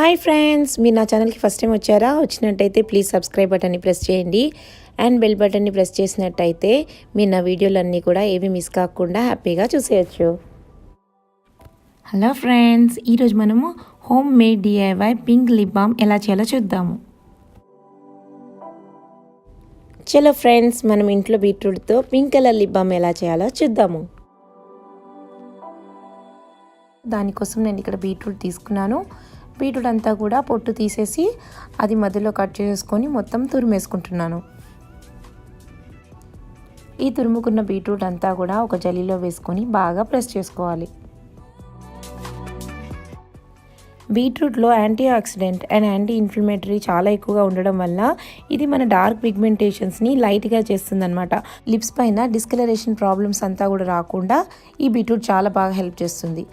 Hi friends, మీరు నా ఛానల్కి ఫస్ట్ టైం వచ్చారా? వచ్చినట్టయితే ప్లీజ్ సబ్స్క్రైబ్ బటన్ని ప్రెస్ చేయండి అండ్ బెల్ బటన్ని ప్రెస్ చేసినట్టయితే మీరు నా వీడియోలన్నీ కూడా ఏవి మిస్ కాకుండా హ్యాపీగా చూసేయచ్చు. హలో ఫ్రెండ్స్, ఈరోజు మనము home made DIY pink lip balm ఎలా చేయాలో చూద్దాము. చలో ఫ్రెండ్స్, మనం ఇంట్లో బీట్రూట్తో పింక్ కలర్ లిప్ బామ్ ఎలా చేయాలో చూద్దాము. దానికోసం నేను ఇక్కడ బీట్రూట్ తీసుకున్నాను. బీట్రూట్ అంతా కూడా పొట్టు తీసేసి అది మధ్యలో కట్ చేసుకొని మొత్తం తురిమేసుకుంటున్నాను. ఈ తురుముకున్న బీట్రూట్ అంతా కూడా ఒక జల్లీలో వేసుకొని బాగా ప్రెస్ చేసుకోవాలి. బీట్రూట్లో antioxidant and anti inflammatory చాలా ఎక్కువగా ఉండడం వల్ల ఇది మన డార్క్ పిగ్మెంటేషన్స్ని లైట్గా చేస్తుందన్నమాట. లిప్స్ పైన డిస్కలరేషన్ ప్రాబ్లమ్స్ అంతా కూడా రాకుండా ఈ బీట్రూట్ చాలా బాగా హెల్ప్ చేస్తుంది.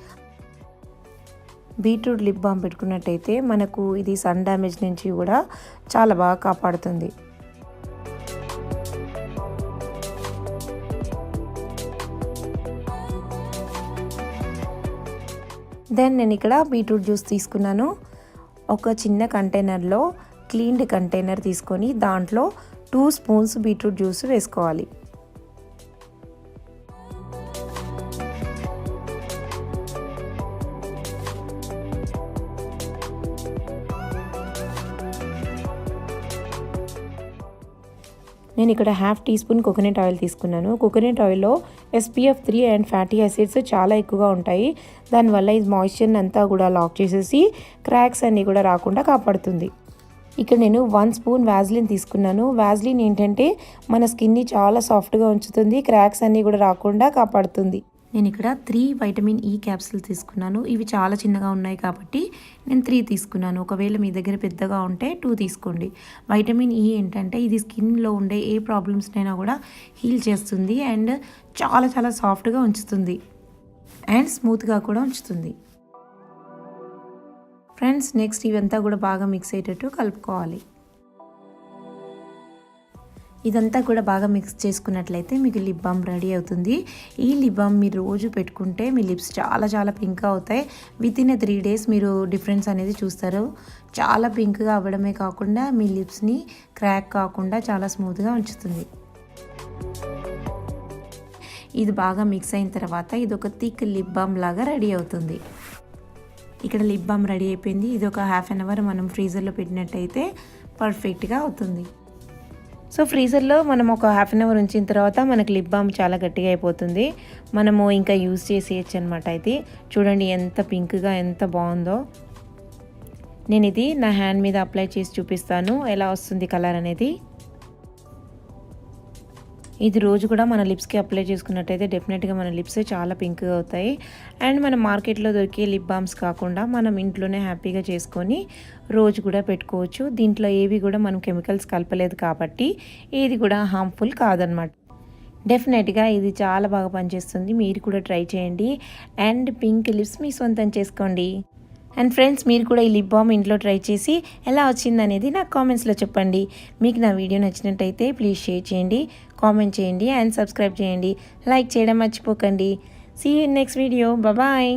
బీట్రూట్ లిప్ బామ్ పెట్టుకున్నట్టయితే మనకు ఇది సన్ డ్యామేజ్ నుంచి కూడా చాలా బాగా కాపాడుతుంది. దెన్ నేను ఇక్కడ బీట్రూట్ జ్యూస్ తీసుకున్నాను. ఒక చిన్న కంటైనర్లో క్లీన్డ్ కంటైనర్ తీసుకొని దాంట్లో 2 స్పూన్స్ బీట్రూట్ జ్యూస్ వేసుకోవాలి. నేను ఇక్కడ 1/2 టీ స్పూన్ కోకోనట్ ఆయిల్ తీసుకున్నాను. కోకోనట్ ఆయిల్లో SPF 3 అండ్ ఫ్యాటీ యాసిడ్స్ చాలా ఎక్కువగా ఉంటాయి. దానివల్ల ఇది మాయిశ్చర్ని అంతా కూడా లాక్ చేసేసి క్రాక్స్ అన్నీ కూడా రాకుండా కాపాడుతుంది. ఇక్కడ నేను 1 స్పూన్ వ్యాజ్లిన్ తీసుకున్నాను. వ్యాజ్లిన్ ఏంటంటే మన స్కిన్ని చాలా సాఫ్ట్గా ఉంచుతుంది, క్రాక్స్ అన్నీ కూడా రాకుండా కాపాడుతుంది. నేను ఇక్కడ 3 వైటమిన్ E క్యాప్సూల్ తీసుకున్నాను. ఇవి చాలా చిన్నగా ఉన్నాయి కాబట్టి నేను 3 తీసుకున్నాను. ఒకవేళ మీ దగ్గర పెద్దగా ఉంటే 2 తీసుకోండి. వైటమిన్ E ఏంటంటే ఇది స్కిన్లో ఉండే ఏ ప్రాబ్లమ్స్నైనా కూడా హీల్ చేస్తుంది అండ్ చాలా చాలా సాఫ్ట్గా ఉంచుతుంది అండ్ స్మూత్గా కూడా ఉంచుతుంది. ఫ్రెండ్స్, నెక్స్ట్ ఇవంతా కూడా బాగా మిక్స్ అయ్యేటట్టు కలుపుకోవాలి. ఇదంతా కూడా బాగా మిక్స్ చేసుకున్నట్లయితే మీకు లిప్ బామ్ రెడీ అవుతుంది. ఈ లిప్ బామ్ మీరు రోజు పెట్టుకుంటే మీ లిప్స్ చాలా చాలా పింక్గా అవుతాయి. వితిన్ 3 days మీరు డిఫరెన్స్ అనేది చూస్తారు. చాలా పింక్గా అవ్వడమే కాకుండా మీ లిప్స్ని క్రాక్ కాకుండా చాలా స్మూత్గా ఉంచుతుంది. ఇది బాగా మిక్స్ అయిన తర్వాత ఇది ఒక థిక్ లిప్ బామ్ లాగా రెడీ అవుతుంది. ఇక్కడ లిప్ బామ్ రెడీ అయిపోయింది. ఇది ఒక 1/2 hour మనం ఫ్రీజర్లో పెట్టినట్టయితే పర్ఫెక్ట్గా అవుతుంది. సో ఫ్రీజర్లో మనం ఒక 1/2 hour ఉంచిన తర్వాత మనకి లిప్ బామ్ చాలా గట్టిగా అయిపోతుంది. మనము ఇంకా యూజ్ చేసేయచ్చు అనమాట. ఇది చూడండి ఎంత పింక్గా ఎంత బాగుందో. నేను ఇది నా హ్యాండ్ మీద అప్లై చేసి చూపిస్తాను ఎలా వస్తుంది కలర్ అనేది. ఇది రోజు కూడా మన లిప్స్కి అప్లై చేసుకున్నట్టయితే డెఫినెట్గా మన లిప్స్ చాలా పింక్గా అవుతాయి. అండ్ మన మార్కెట్లో దొరికే లిప్ బామ్స్ కాకుండా మనం ఇంట్లోనే హ్యాపీగా చేసుకొని రోజు కూడా పెట్టుకోవచ్చు. దీంట్లో ఏవి కూడా మనం కెమికల్స్ కలపలేదు కాబట్టి ఏది కూడా హార్మ్ఫుల్ కాదనమాట. డెఫినెట్గా ఇది చాలా బాగా పనిచేస్తుంది. మీరు కూడా ట్రై చేయండి అండ్ పింక్ లిప్స్ మీ సొంతం చేసుకోండి. అండ్ ఫ్రెండ్స్, మీరు కూడా ఈ లిప్ బామ్ ఇంట్లో ట్రై చేసి ఎలా వచ్చిందనేది నాకు కామెంట్స్లో చెప్పండి. మీకు నా వీడియో నచ్చినట్టయితే ప్లీజ్ షేర్ చేయండి, కామెంట్ చేయండి అండ్ సబ్స్క్రైబ్ చేయండి. లైక్ చేయడం మర్చిపోకండి. See you in next video. Bye.